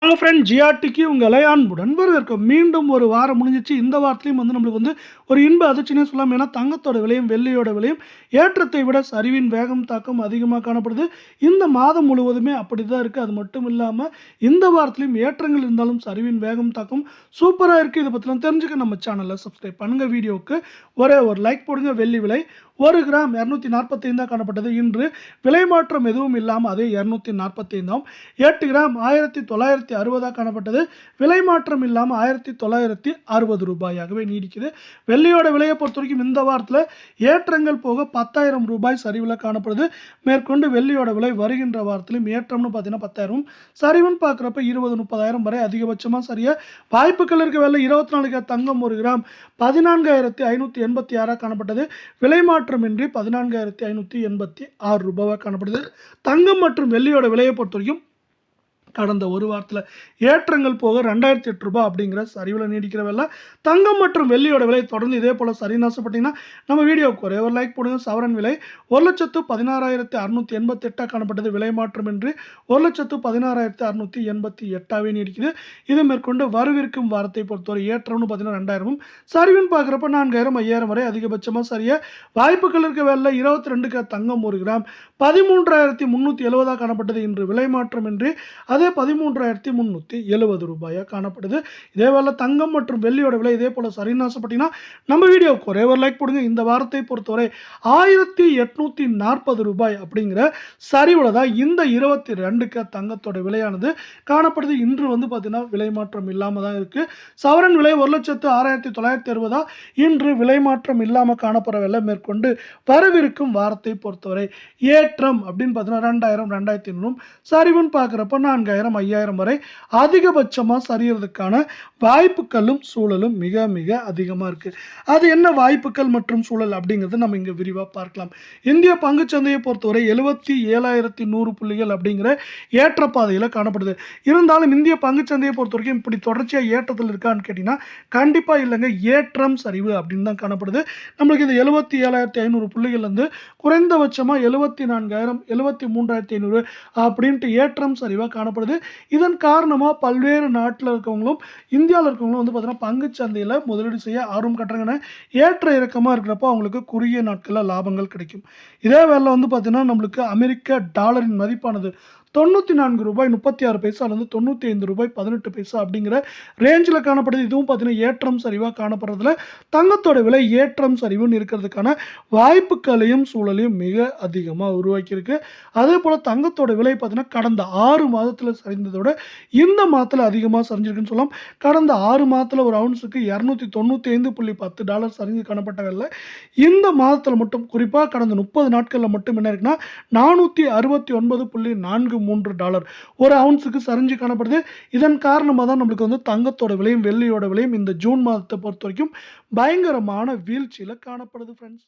Hello friend, ஜிஆர்டிக்கு உங்களை அன்புடன் வரவேற்கும். மீண்டும் ஒரு வாரம் முடிஞ்சிச்சு. இந்த வாரத்திலையும் நம்மளுக்கு ஒரு இன்ப அதிர்ச்சினே சொல்லலாம். ஏன்னா தங்கத்தோட விலையும் வெள்ளியோட விலையும் ஏற்றத்தை விட சரிவின் வேகம் தாக்கம் அதிகமாக காணப்படுது. இந்த மாதம் முழுவதுமே அப்படி தான் இருக்குது. அது மட்டும் இல்லாமல் இந்த வாரத்திலையும் ஏற்றங்கள் இருந்தாலும் சரிவின் வேகம் தாக்கம் சூப்பராக இருக்குது. இதை பற்றிலாம் தெரிஞ்சுக்க நம்ம சேனலில் சப்ஸ்கிரைப் பண்ணுங்கள். வீடியோவுக்கு ஒரே ஒரு லைக் போடுங்க. வெள்ளி விலை 1 கிராம் 245 காணப்பட்டது. இன்று விலை மாற்றம் எதுவும் இல்லாமல் அதே 245. 8 கிராம் 1960 காணப்பட்டது. விலை மாற்றம் இல்லாமல் 1960 ரூபாயாகவே நீடிக்குது. வெள்ளியோட விலையை பொறுத்த வரைக்கும் இந்த வாரத்தில் ஏற்றங்கள் போக 10,000 ரூபாய் சரிவில் காணப்படுது. மேற்கொண்டு வெள்ளியோட விலை வருகின்ற வாரத்திலும் ஏற்றம்னு பார்த்தீங்கன்னா 10,000, சரிவுன்னு பார்க்குறப்ப 20-30,000 வரை அதிகபட்சமாக சரியாக வாய்ப்புகள் இருக்க. வெள்ளை 24 தங்கம் 1 கிராம் 14,586 காணப்பட்டது. விலை மாற்றமின்றி 14,586 ரூபாவாக காணப்படுது. தங்கம் மற்றும் வெள்ளியோட விலையை பொறுத்த வரைக்கும் கடந்த ஒரு வாரத்தில் ஏற்றங்கள் போக 2,008 ரூபாய் அப்படிங்கிற சரிவில் நீடிக்கிற வெள்ளை. தங்கம் மற்றும் வெள்ளியோட விலை தொடர்ந்து இதே போல் சரின்னு ஆசைப்பட்டீங்கன்னா நம்ம வீடியோவுக்கு ஒரே ஒரு லைக் போடுங்க. சவரன் விலை 1,16,688 காணப்பட்டது. விலை மாற்றமின்றி 1,16,688 நீடிக்குது. இது மேற்கொண்டு வரவிருக்கும் வாரத்தை பொறுத்தவரை ஏற்றம்னு பார்த்தீங்கன்னா 2,000, சரிவுன்னு பார்க்குறப்ப 4,000, 5,000 வரை அதிகபட்சமாக சரியாக வாய்ப்புகள் இருக்க. வெள்ளை 22 தங்கம் 1 கிராம் 13,370 காணப்பட்டது. இன்று விலை மாற்றமின்றி அதே 13,370 ரூபாயாக காணப்படுது. இதே வேலை தங்கம் மற்றும் வெள்ளியோட விலை இதே போல் சரின்னு ஆசைப்பட்டீங்கன்னா நம்ம வீடியோவுக்கு ஒரே ஒரு லைக் போடுங்க. இந்த வாரத்தை பொறுத்தவரை 1,840 ரூபாய் அப்படிங்கிற சரிவில் தான் இந்த 22 தங்கத்தோட விலையானது காணப்படுது. இன்று பார்த்தீங்கன்னா விலை மாற்றம் இல்லாமல் தான் இருக்குது. சவரன் விலை 1,06,960. இன்று விலை மாற்றம் இல்லாமல் காணப்படுற விலை. மேற்கொண்டு வரவிருக்கும் வாரத்தை பொறுத்தவரை ஏற்றம் அப்படின்னு பார்த்தீங்கன்னா 2,000, 2,500, சரிவுன்னு பார்க்குறப்ப 4,000, 5,000 வரை அதிகபட்சமாக சரியறதுக்கான வாய்ப்புகளும் சூழலும் மிக மிக அதிகமாக இருக்குது. அது என்ன வாய்ப்புகள் மற்றும் சூழல் அப்படிங்கிறது நம்ம இங்கே விரிவாக பார்க்கலாம். இந்திய பங்குச்சந்தையை பொறுத்தவரை 77,100 புள்ளிகள் அப்படிங்கிற ஏற்றப்பாதையில் காணப்படுது. இருந்தாலும் இந்திய பங்குச்சந்தையை பொறுத்த வரைக்கும் இப்படி தொடர்ச்சியாக ஏற்றத்தில் இருக்கான்னு கேட்டிங்கன்னா கண்டிப்பாக இல்லைங்க. ஏற்றம் சரிவு அப்படின்னு தான் காணப்படுது. நம்மளுக்கு இந்த 77,500 புள்ளிகள் குறைந்தபட்சமாக 74,000, 73,500 அப்படின்ட்டு ஏற்றம் சரிவாக காணப்படுது. இதன் காரணமாக பல்வேறு நாட்டில் இருக்கவங்களும் இந்தியாவில் இருக்கவங்களும் பார்த்தீங்கன்னா பங்குச்சந்தையில் முதலீடு செய்ய ஆர்வம் காட்டுறாங்கன்னா ஏற்ற இறக்கமாக இருக்கிறப்போ அவங்களுக்கு குறுகிய நாட்களில் லாபங்கள் கிடைக்கும். இதே வேலை பார்த்தீங்கன்னா நம்மளுக்கு அமெரிக்க டாலரின் மதிப்பானது 94 ரூபாய் 36 பைசாலேருந்து 95 ரூபாய் 18 பைசா அப்படிங்கிற ரேஞ்சில் காணப்படுது. இதுவும் பார்த்தீங்கன்னா ஏற்றம் சரிவாக காணப்படுறதுல தங்கத்தோட விலை ஏற்றம் சரிவுன்னு இருக்கிறதுக்கான வாய்ப்புகளையும் சூழலையும் மிக அதிகமாக உருவாக்கியிருக்கு. அதே போல் தங்கத்தோட விலை பார்த்தீங்கன்னா கடந்த 6 மாதத்தில் சரிந்ததோட இந்த மாதத்தில் அதிகமாக சரிஞ்சிருக்குன்னு சொல்லலாம். கடந்த 6 மாதத்தில் ஒரு அவுன்ஸுக்கு $295.10 சரிஞ்சு காணப்பட்ட வெள்ளை இந்த மாதத்தில் மட்டும் குறிப்பாக கடந்த 30 நாட்களில் மட்டும் என்ன இருக்குன்னா $469.43 ஒரு அவுன்ஸுக்கு சரிஞ்சு காணப்படுது. இதன் காரணமாக தான் நம்மளுக்கு தங்கத்தோட விலையும் வெள்ளியோட விலையும் இந்த ஜூன் மாதத்தை பொறுத்த வரைக்கும் பயங்கரமான வீழ்ச்சியில் காணப்படுது ஃப்ரெண்ட்ஸ்.